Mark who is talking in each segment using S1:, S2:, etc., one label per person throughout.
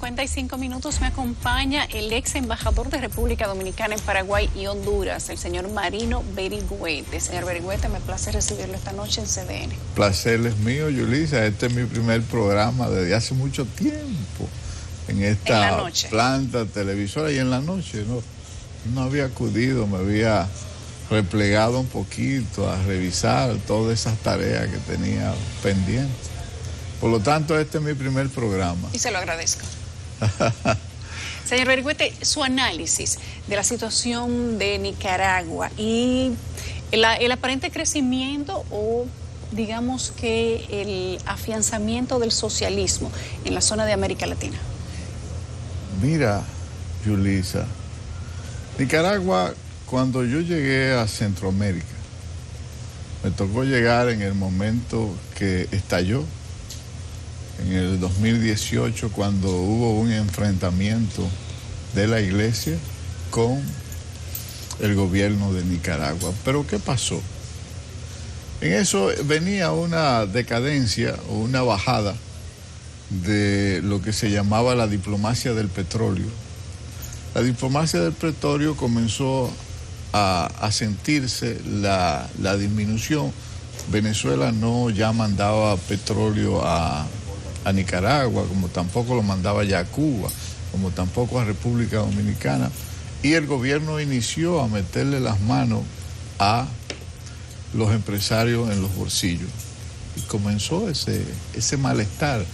S1: 55 minutos me acompaña el ex embajador de República Dominicana en Paraguay y Honduras, el señor Marino Berigüete. Señor Berigüete, me place recibirlo esta noche en CDN.
S2: Placer es mío, Yulisa. Este es mi primer programa desde hace mucho tiempo en esta planta televisora, y en la noche no había acudido, me había replegado un poquito a revisar todas esas tareas que tenía pendientes. Por lo tanto, este es mi primer programa.
S1: Y se lo agradezco. Señor Berigüete, su análisis de la situación de Nicaragua y el aparente crecimiento o digamos que el afianzamiento del socialismo en la zona de América Latina.
S2: Mira, Yulisa, Nicaragua, cuando yo llegué a Centroamérica, me tocó llegar en el momento que estalló, en el 2018, cuando hubo un enfrentamiento de la iglesia con el gobierno de Nicaragua. Pero ¿qué pasó? En eso venía una decadencia o una bajada de lo que se llamaba la diplomacia del petróleo. La diplomacia del petróleo comenzó a sentirse la disminución. Venezuela no ya mandaba petróleo a Nicaragua, como tampoco lo mandaba ya a Cuba, como tampoco a República Dominicana, y el gobierno inició a meterle las manos a los empresarios en los bolsillos, y comenzó ese malestar.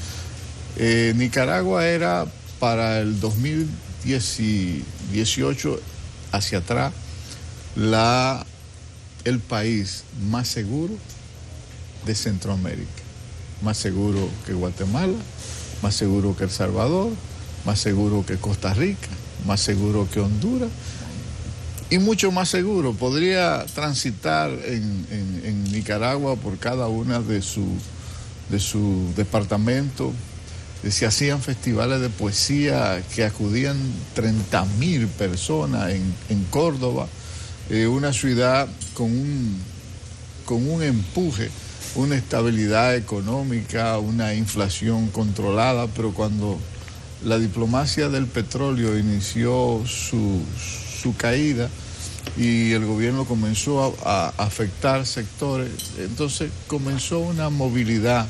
S2: Nicaragua era para el 2018 hacia atrás el país más seguro de Centroamérica. Más seguro que Guatemala, más seguro que El Salvador, más seguro que Costa Rica, más seguro que Honduras y mucho más seguro. Podría transitar en Nicaragua por cada una de sus departamentos. Se hacían festivales de poesía que acudían 30.000 personas en Córdoba, una ciudad con un empuje, una estabilidad económica, una inflación controlada, pero cuando la diplomacia del petróleo inició su caída y el gobierno comenzó a afectar sectores, entonces comenzó una movilidad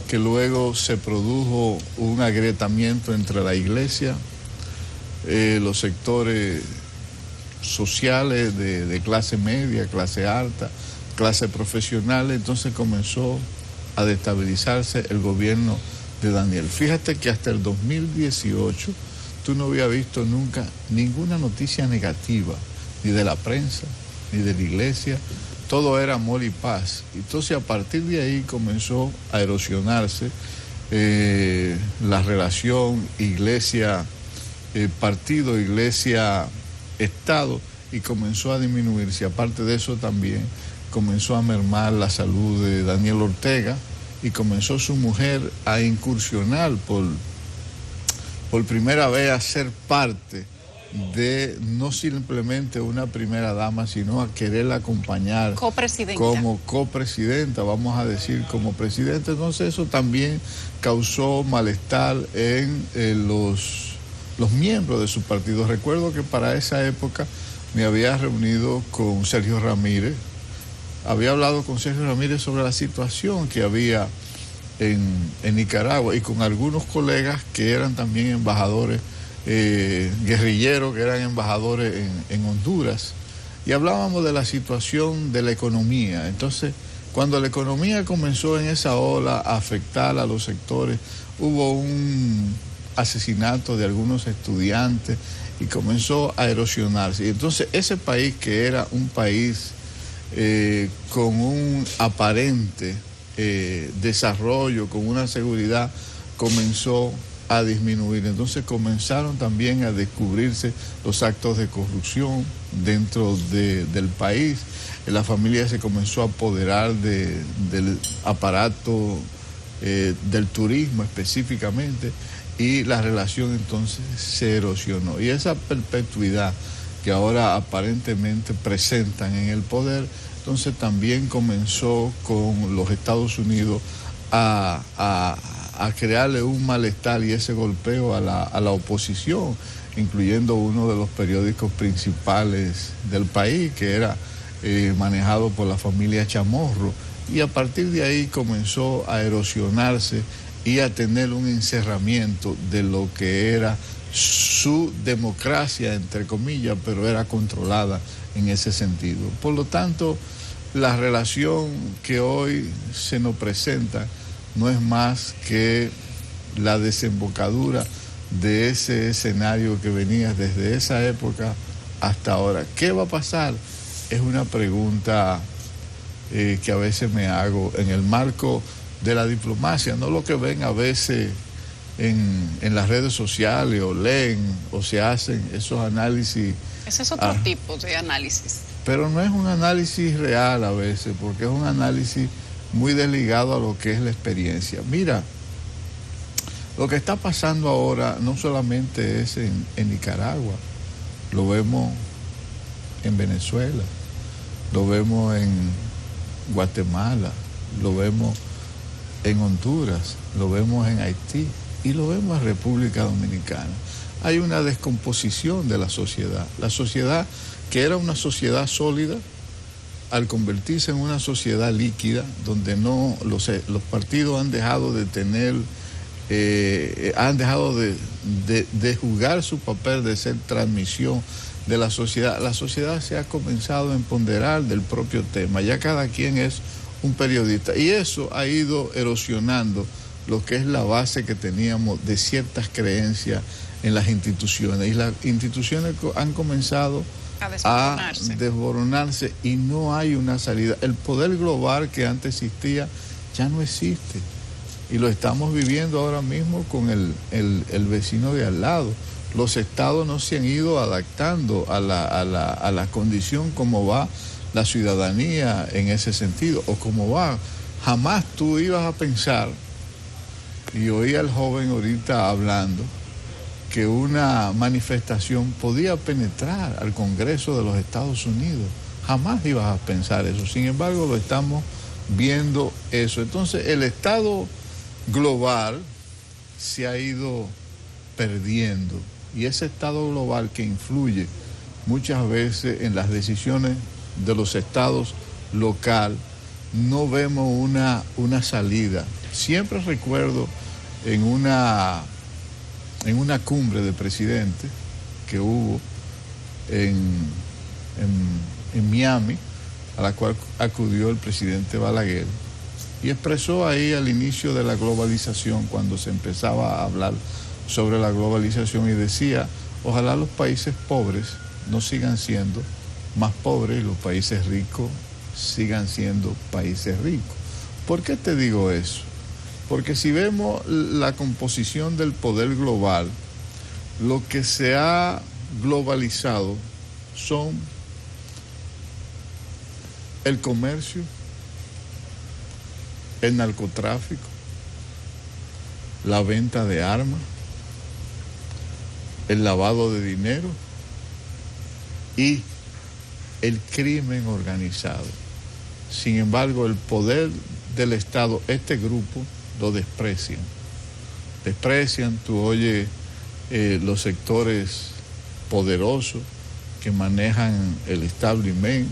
S2: que luego se produjo un agrietamiento entre la iglesia, los sectores sociales de clase media, clase alta, clase profesional. Entonces comenzó a destabilizarse el gobierno de Daniel. Fíjate que hasta el 2018 tú no habías visto nunca ninguna noticia negativa, ni de la prensa, ni de la iglesia. Todo era amor y paz. Entonces a partir de ahí comenzó a erosionarse la relación iglesia-partido, iglesia-estado, y comenzó a disminuirse. Aparte de eso también comenzó a mermar la salud de Daniel Ortega, y comenzó su mujer a incursionar por primera vez a ser parte de no simplemente una primera dama, sino a quererla acompañar como copresidenta, vamos a decir, como presidenta. Entonces eso también causó malestar en los miembros de su partido. Recuerdo que para esa época me había reunido con Sergio Ramírez. Había hablado con Sergio Ramírez sobre la situación que había en Nicaragua, y con algunos colegas que eran también embajadores, guerrilleros que eran embajadores en Honduras, y hablábamos de la situación de la economía. Entonces, cuando la economía comenzó en esa ola a afectar a los sectores, hubo un asesinato de algunos estudiantes y comenzó a erosionarse. Y entonces ese país, que era un país con un aparente desarrollo, con una seguridad, comenzó a disminuir. Entonces comenzaron también a descubrirse los actos de corrupción dentro del país. La familia se comenzó a apoderar del aparato del turismo específicamente, y la relación entonces se erosionó. Y esa perpetuidad que ahora aparentemente presentan en el poder, entonces también comenzó con los Estados Unidos a a crearle un malestar y ese golpeo a la oposición, incluyendo uno de los periódicos principales del país, que era manejado por la familia Chamorro, y a partir de ahí comenzó a erosionarse y a tener un encerramiento de lo que era su democracia, entre comillas, pero era controlada en ese sentido. Por lo tanto, la relación que hoy se nos presenta no es más que la desembocadura de ese escenario que venía desde esa época hasta ahora. ¿Qué va a pasar? Es una pregunta que a veces me hago en el marco de la diplomacia, no lo que ven a veces en las redes sociales o leen o se hacen esos análisis.
S1: Ese es otro tipo de análisis.
S2: Pero no es un análisis real a veces, porque es un análisis muy desligado a lo que es la experiencia. Mira, lo que está pasando ahora no solamente es en Nicaragua, lo vemos en Venezuela, lo vemos en Guatemala, lo vemos en Honduras, lo vemos en Haití y lo vemos en República Dominicana. Hay una descomposición de la sociedad. La sociedad, que era una sociedad sólida, al convertirse en una sociedad líquida, donde no los partidos han dejado de tener, han dejado de jugar su papel de ser transmisión de la sociedad se ha comenzado a empoderar del propio tema. Ya cada quien es un periodista. Y eso ha ido erosionando lo que es la base que teníamos de ciertas creencias en las instituciones. Y las instituciones han comenzado a desboronarse y no hay una salida. El poder global que antes existía ya no existe. Y lo estamos viviendo ahora mismo con el vecino de al lado. Los estados no se han ido adaptando a la condición como va la ciudadanía en ese sentido, o como va. Jamás tú ibas a pensar, y oí al joven ahorita hablando, que una manifestación podía penetrar al Congreso de los Estados Unidos. Jamás ibas a pensar eso. Sin embargo, lo estamos viendo eso. Entonces, el Estado global se ha ido perdiendo. Y ese Estado global que influye muchas veces en las decisiones de los estados local, no vemos una salida. Siempre recuerdo en una cumbre de presidentes que hubo en Miami, a la cual acudió el presidente Balaguer, y expresó ahí al inicio de la globalización, cuando se empezaba a hablar sobre la globalización, y decía, ojalá los países pobres no sigan siendo más pobres y los países ricos sigan siendo países ricos. ¿Por qué te digo eso? Porque si vemos la composición del poder global, lo que se ha globalizado son el comercio, el narcotráfico, la venta de armas, el lavado de dinero y el crimen organizado. Sin embargo, el poder del Estado, este grupo, lo desprecian. Desprecian, tú oyes los sectores poderosos que manejan el establishment,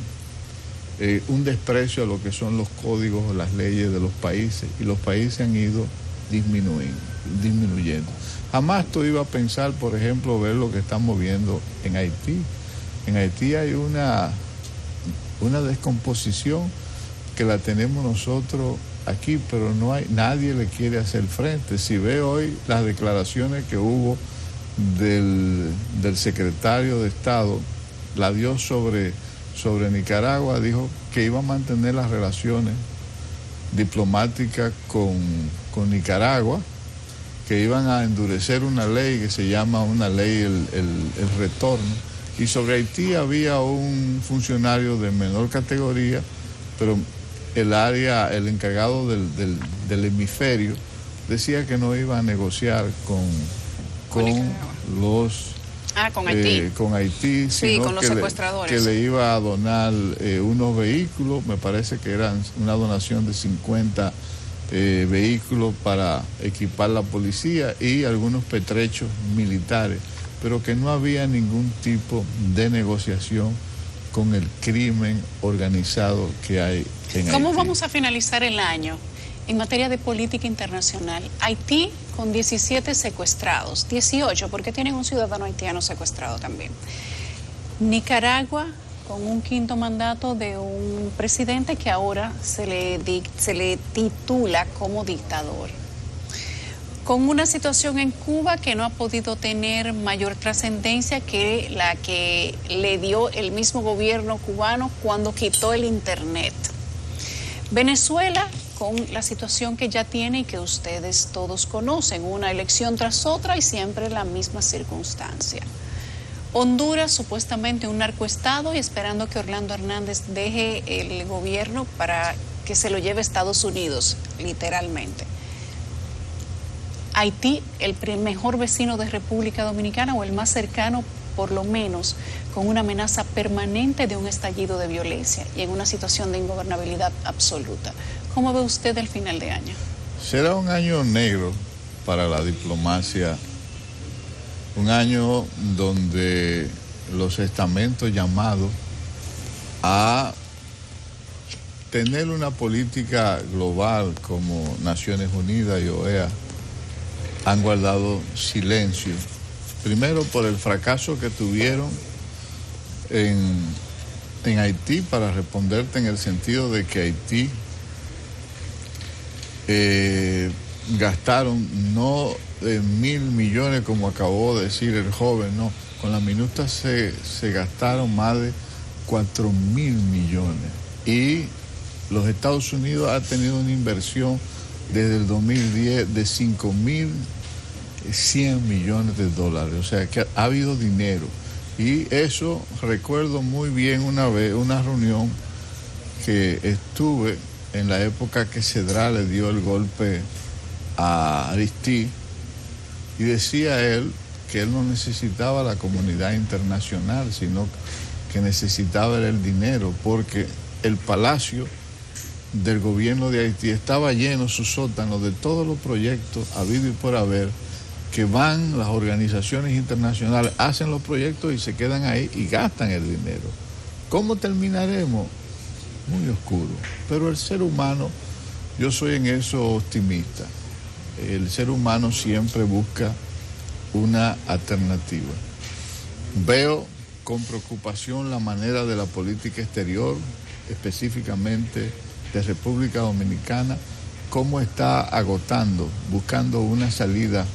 S2: un desprecio a lo que son los códigos, las leyes de los países, y los países han ido disminuyendo. Jamás tú ibas a pensar, por ejemplo, ver lo que estamos viendo en Haití. En Haití hay una descomposición que la tenemos nosotros aquí, pero nadie le quiere hacer frente. Si ve hoy las declaraciones que hubo del secretario de Estado, la dio sobre Nicaragua, dijo que iba a mantener las relaciones diplomáticas con Nicaragua, que iban a endurecer una ley que se llama una ley el retorno. Y sobre Haití había un funcionario de menor categoría, pero el encargado del hemisferio decía que no iba a negociar con Haití. Con Haití,
S1: sí,
S2: sino
S1: con los secuestradores.
S2: Que le iba a donar unos vehículos, me parece que eran una donación de $50 vehículos para equipar la policía y algunos pertrechos militares, pero que no había ningún tipo de negociación con el crimen organizado que hay en Haití.
S1: ¿Cómo vamos a finalizar el año en materia de política internacional? Haití con 17 secuestrados, 18 porque tienen un ciudadano haitiano secuestrado también. Nicaragua con un quinto mandato de un presidente que ahora se le titula como dictador. Con una situación en Cuba que no ha podido tener mayor trascendencia que la que le dio el mismo gobierno cubano cuando quitó el Internet. Venezuela con la situación que ya tiene y que ustedes todos conocen, una elección tras otra y siempre la misma circunstancia. Honduras, supuestamente un narcoestado y esperando que Orlando Hernández deje el gobierno para que se lo lleve a Estados Unidos, literalmente. Haití, el mejor vecino de República Dominicana o el más cercano, por lo menos, con una amenaza permanente de un estallido de violencia y en una situación de ingobernabilidad absoluta. ¿Cómo ve usted el final de año?
S2: Será un año negro para la diplomacia, un año donde los estamentos llamados a tener una política global como Naciones Unidas y OEA han guardado silencio. Primero por el fracaso que tuvieron en Haití, para responderte en el sentido de que Haití gastaron no 1.000 millones como acabó de decir el joven, no, con la minuta se gastaron más de 4.000 millones y los Estados Unidos ha tenido una inversión desde el 2010 de 5.100 millones de dólares, o sea que ha habido dinero. Y eso recuerdo muy bien una vez, una reunión que estuve en la época que Cedrá le dio el golpe a Aristide, y decía él que él no necesitaba la comunidad internacional, sino que necesitaba el dinero, porque el palacio del gobierno de Haití estaba lleno, su sótano, de todos los proyectos habido y por haber, que van las organizaciones internacionales, hacen los proyectos y se quedan ahí y gastan el dinero. ¿Cómo terminaremos? Muy oscuro. Pero el ser humano, yo soy en eso optimista. El ser humano siempre busca una alternativa. Veo con preocupación la manera de la política exterior, específicamente de República Dominicana, cómo está agotando, buscando una salida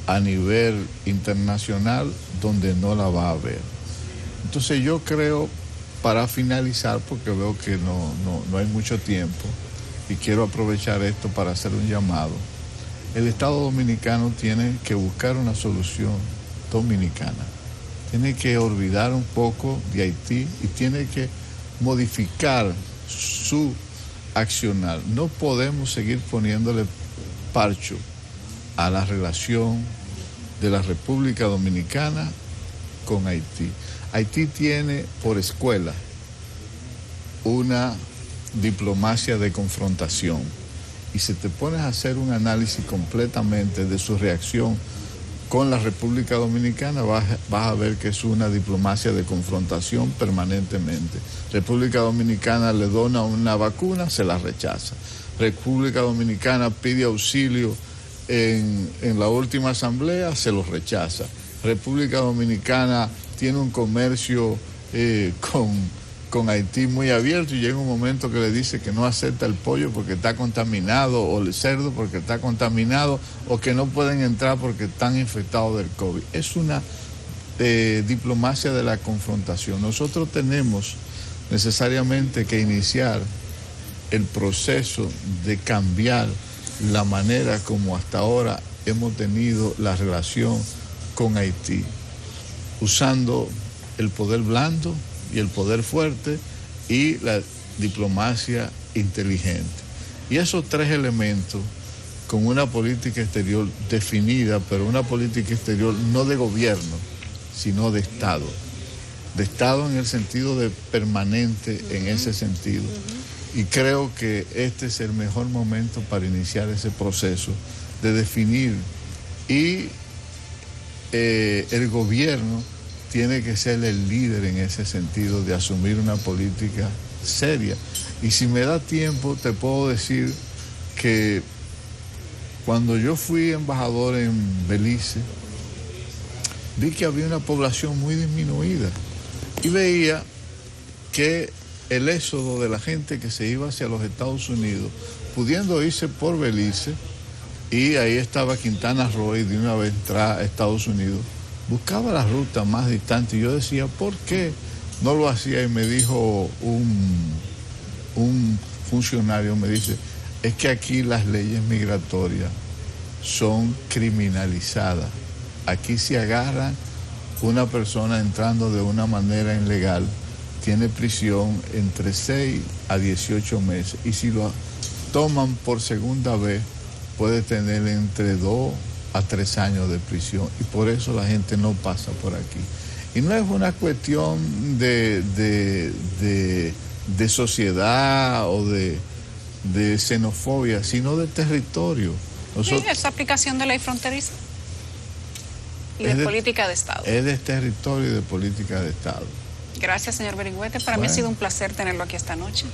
S2: a nivel internacional donde no la va a haber. Entonces yo creo, para finalizar, porque veo que no hay mucho tiempo y quiero aprovechar esto para hacer un llamado, el Estado dominicano tiene que buscar una solución dominicana, tiene que olvidar un poco de Haití y tiene que modificar su accionar. No podemos seguir poniéndole parcho a la relación de la República Dominicana con Haití. Haití tiene por escuela una diplomacia de confrontación y si te pones a hacer un análisis completamente de su reacción con la República Dominicana, vas a ver que es una diplomacia de confrontación permanentemente. República Dominicana le dona una vacuna, se la rechaza. República Dominicana pide auxilio en la última asamblea, se los rechaza. República Dominicana tiene un comercio con Haití muy abierto y llega un momento que le dice que no acepta el pollo porque está contaminado, o el cerdo porque está contaminado, o que no pueden entrar porque están infectados del COVID. Es una diplomacia de la confrontación. Nosotros tenemos necesariamente que iniciar el proceso de cambiar la manera como hasta ahora hemos tenido la relación con Haití, usando el poder blando y el poder fuerte y la diplomacia inteligente. Y esos tres elementos, con una política exterior definida, pero una política exterior no de gobierno, sino de Estado. De Estado en el sentido de permanente, en ese sentido. Y creo que este es el mejor momento para iniciar ese proceso de definir. Y el gobierno tiene que ser el líder en ese sentido de asumir una política seria. Y si me da tiempo, te puedo decir que cuando yo fui embajador en Belice, vi que había una población muy disminuida y veía que el éxodo de la gente que se iba hacia los Estados Unidos, pudiendo irse por Belice, y ahí estaba Quintana Roo, y de una vez entrar a Estados Unidos, buscaba la ruta más distante. Y yo decía, ¿por qué no lo hacía? Y me dijo un funcionario, me dice, es que aquí las leyes migratorias son criminalizadas. Aquí se agarra una persona entrando de una manera ilegal, tiene prisión entre 6 a 18 meses. Y si lo toman por segunda vez, puede tener entre 2 a 3 años de prisión. Y por eso la gente no pasa por aquí. Y no es una cuestión de sociedad o de xenofobia, sino de territorio.
S1: Nosotros, sí, es aplicación de ley fronteriza y de política de Estado.
S2: Es de territorio y de política de Estado.
S1: Gracias, señor Berigüete. Para mí ha sido un placer tenerlo aquí esta noche.